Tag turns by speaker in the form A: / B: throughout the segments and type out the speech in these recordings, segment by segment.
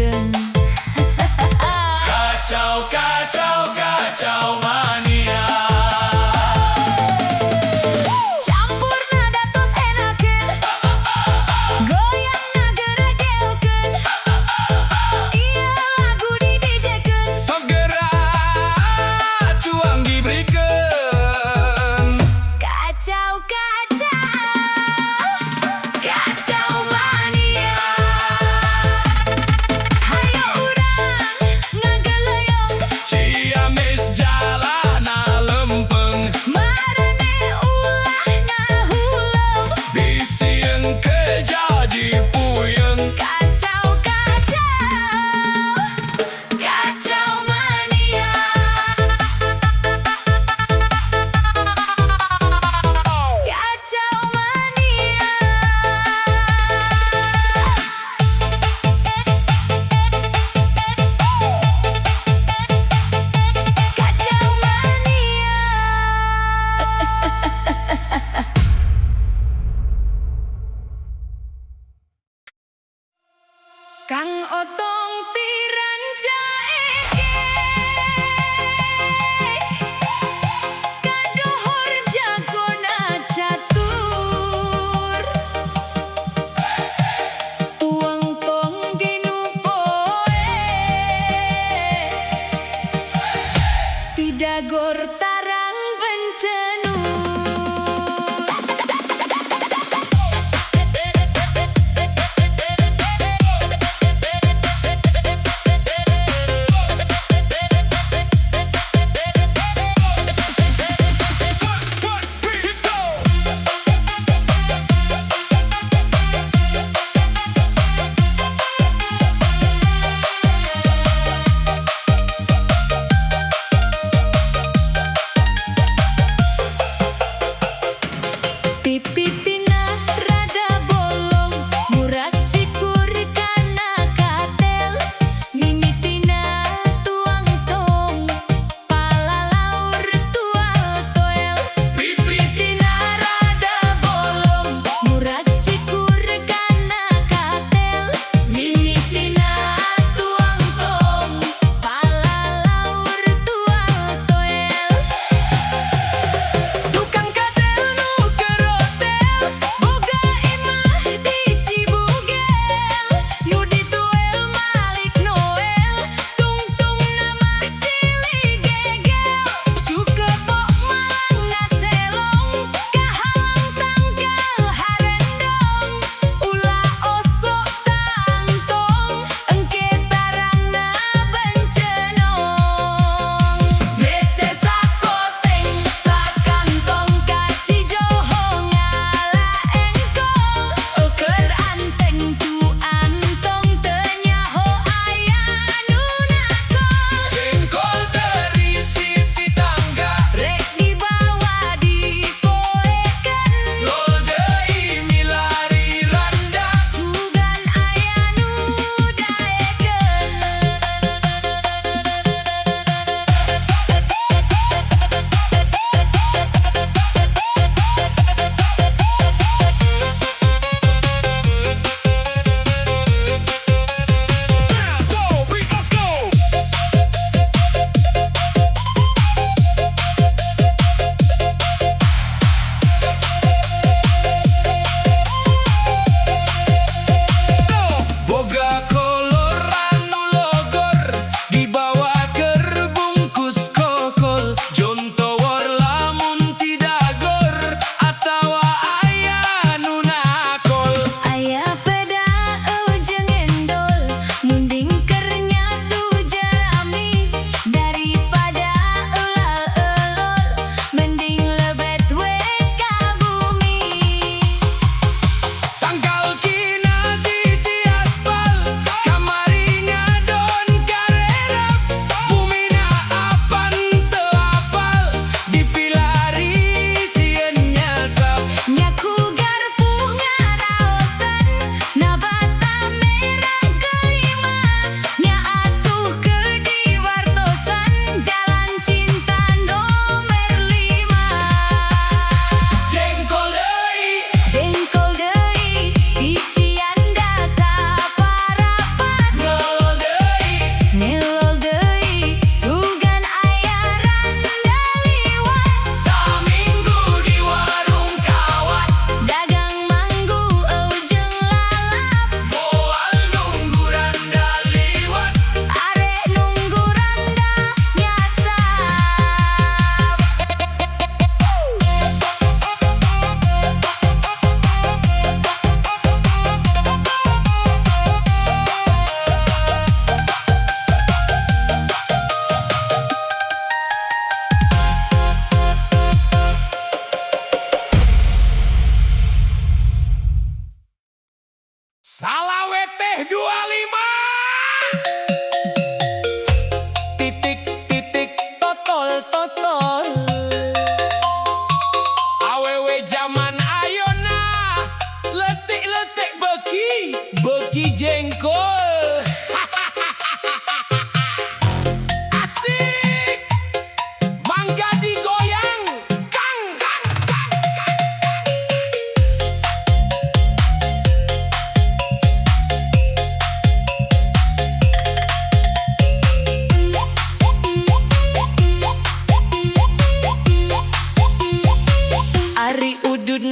A: dijejekeun.
B: Kacau, kacau, kacau mania.
A: Campur nada tos enakeun, goyang ngageregeulkeun. Ieu lagu didijekeun.
B: Segera cuang diberikan.
A: Kacau, kacau, kacau mania. Hayo urang ngageuleuyeung,
B: Ciamis jalana lempeng.
A: marane ulah ngahuleung.
B: Bisieun ke jadi puyeng.
A: Kacau, kacau, kacau mania. Kacau mania. Kacau mania. Kang Otong tiran jaeke, kadohor jagona catur. Tuang tong dinu poe, tidagor tarang bencenur.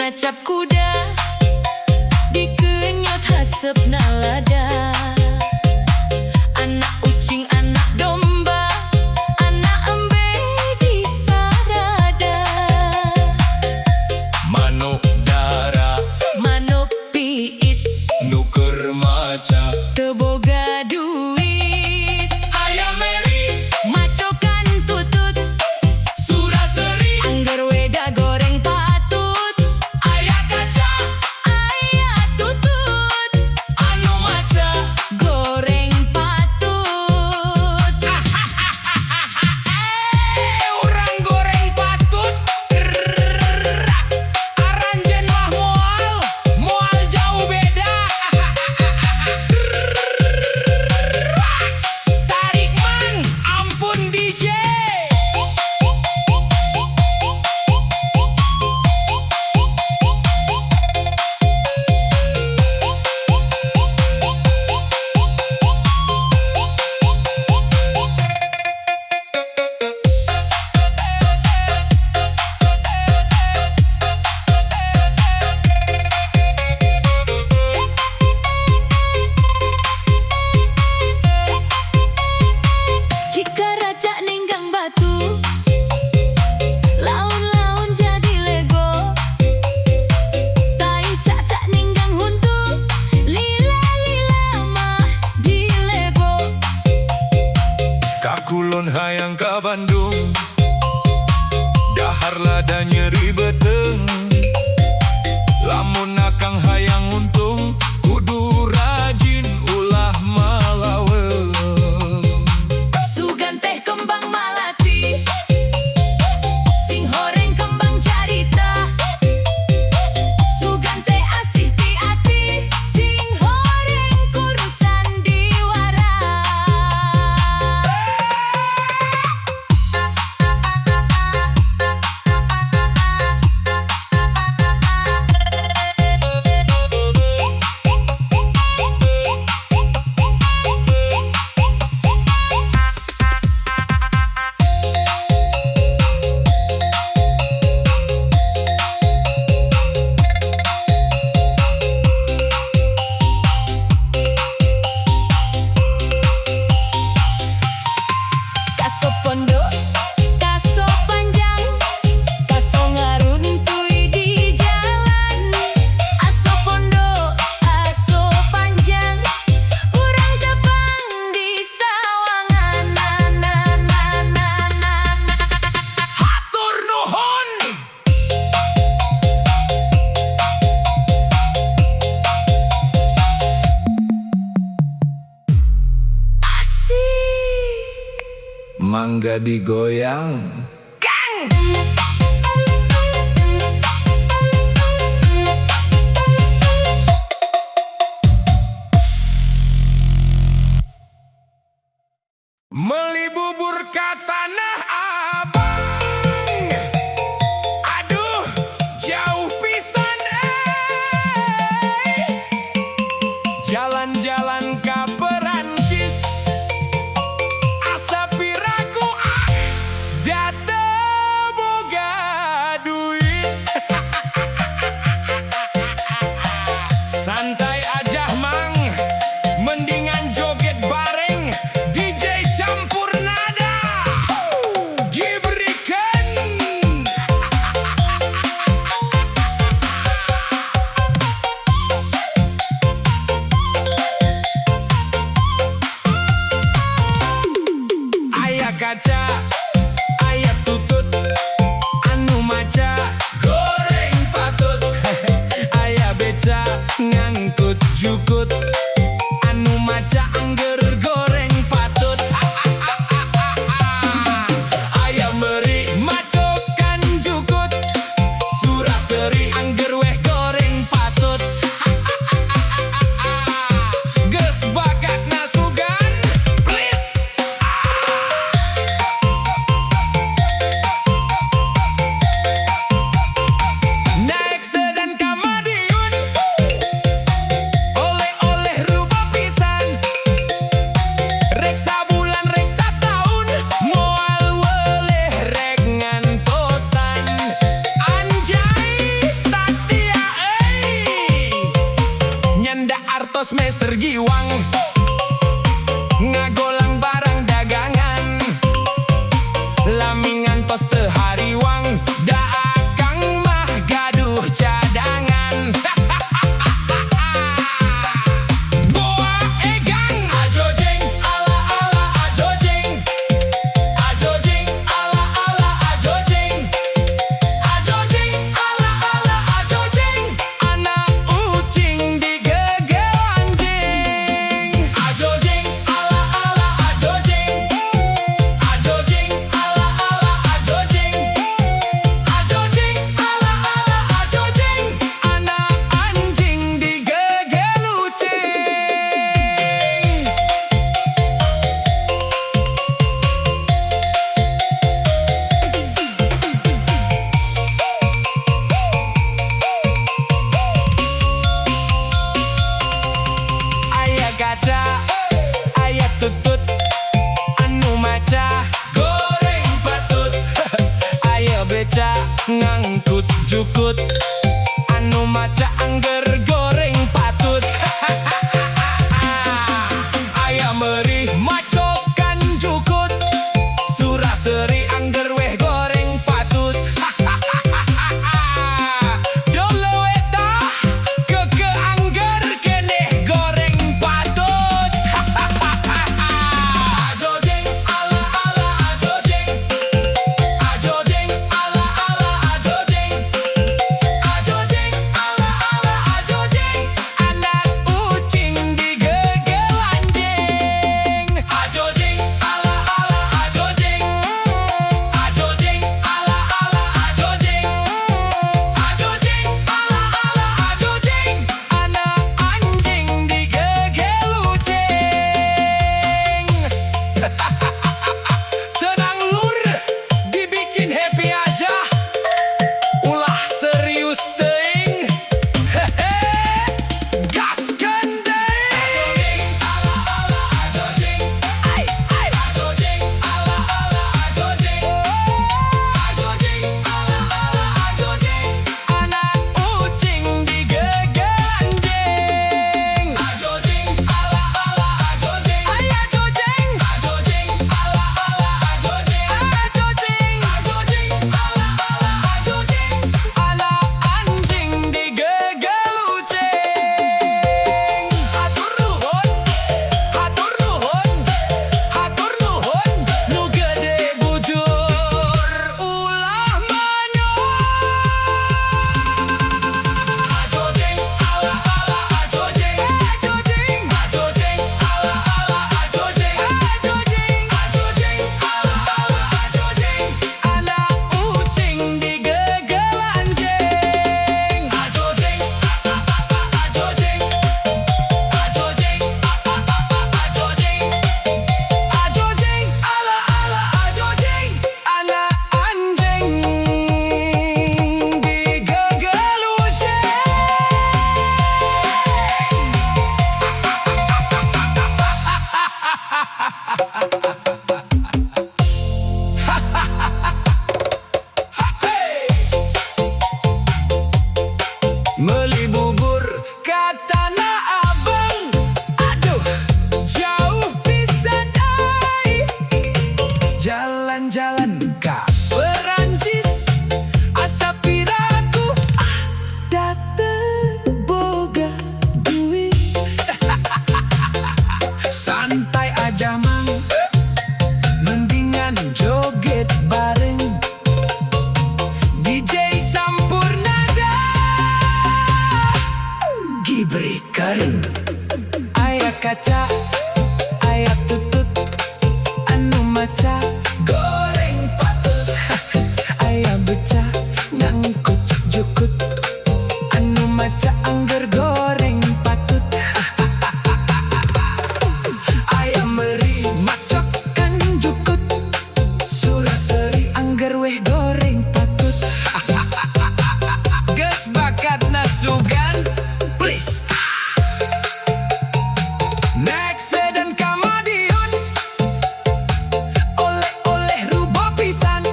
A: ngacap kuda, dikenyot hasep nalada. Anak ucing, anak domba, anak embe di sarada.
B: Manuk dara,
A: Manuk piit,
B: nuker maca,
A: teboga duit.
B: ayam meri,
A: Macokan tutut,
B: suraseri,
A: angger weda goreng patut.
B: ayah kaca,
A: Ayah tutut,
B: anu maca,
A: goreng patut.
B: orang goreng patut. Aranjen mah moal jauh beda. Tarik man, ampun DJ.
A: Jika raja ninggang batu, laun-laun jadi lego. Tai cacak ninggang huntu, lila-lila mah di lego.
B: Kakulon hayang ka Bandung, dahar lada nyeri beteng. Lamun akang hayang untung, kudu rajin ulah malaweng.
A: Sugan teh kembang malati, sing horeng kembang carita. Sugan teh asih ti ati, sing horeng kurusan diwara. Kaso pondok, kaso panjang, kaso ngaruntui di jalan. Aso pondok, aso panjang, urang tepang di sawangan.
B: Hatur nuhun.
A: Asik.
B: Mangga digoyang. Meli bubur ka Tanah Abang, aduh jauh pisan jalan-jalan ka Perancis, asa piraku date boga duit. Santai aja mang, mendingan joget bareng DJ campur nada. Giberikan. Ayah kaca, ayah tutut, anu maca, goreng patut. Ayah beca, ngangkut jukut, anu maca angger goreng patut. Ayah meri, macokan jukut, suraseri angger weh goreng patut. Geus bakat nasugan, please. meri macokan jukut surah seri angger weh goreng patut. Dolo eta ke angger keneh goreng patut. Ajojeng ala ala ajojeng. Ajojeng ala ala ajojeng. Ajojeng ala ala ajojeng. Anak kucing digegel anjing. Ajojeng ala ala ajojeng. Ajojeng ala ala ajojeng. Ajojeng ala ala ajojeng. Anak anjing digegel ucing. Tenang lur, dibikin happy aja. Ulah serius teuing. Hehe, gaskeun deui. Ajojeng ala ala ajojeng. Ai ai ajojeng ala ala ajojeng. Ajojeng ala ala ajojeng. Anak kucing digegel anjing. Ajojeng ala ala ajojeng. Ai ajojeng. Ajojeng ala ala ajojeng. Ajojeng. Ajojeng ala ala ajojeng. Anak anjing digegel ucing. Hatur nuhun, hatur nuhun, hatur nuhun. Nu gede bujur ulah manyun. Ajojeng ala ala ajojeng. Ajojeng. Ajojeng ala ala ajojeng. Ajojeng. Ajojeng ala ala ajojeng. Anak kucing digegel anjing. Ajojeng ajojeng. Ajojeng ajojeng. Ajojeng ala ala ajojeng. Anak anjing digegel ucing. Meli bubur ka Tanah Abang. Aduh, jauh pisan ai. Jalan-jalan ka Perancis. Asa piraku da teu boga duit. Santai aja mang, mendingan joget bareng DJ Sampurnada. Gibrikeun aya kaca, aya tutut, anu maca goreng patut. Aya beca ngangkut jukut, anu maca angger goreng patut. Aya meri macokan jukut surah seri angger weh goreng patut. Geus bakat nasugan, please. Next dan Kamadiun, oleh-oleh rubo pisan.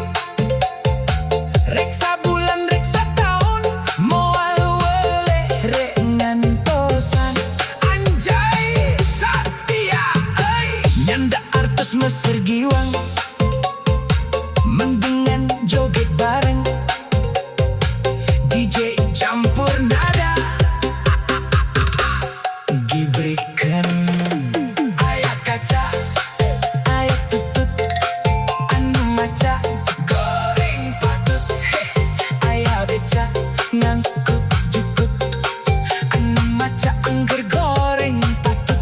B: Reksa bulan reksa tahun, moal weleh rek ngantosan. Anjay Satya euy, nyanda artos Mesir Giwang, mendingan joget bareng DJ campur nada. Gibrikeun aya kaca, aya tutut, anu maca goreng patut. Aya beca ngangkut jukut, anu maca angger goreng patut.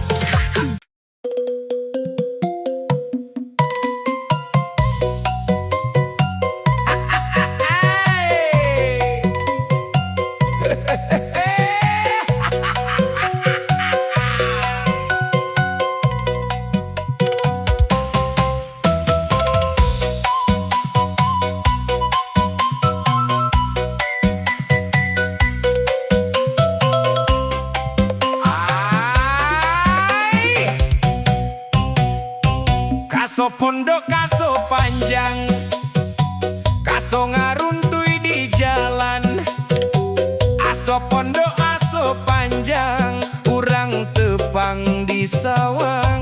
C: Kaso pondok kaso panjang, kaso ngaruntui di jalan. Aso pondok aso panjang, urang tepang di sawah.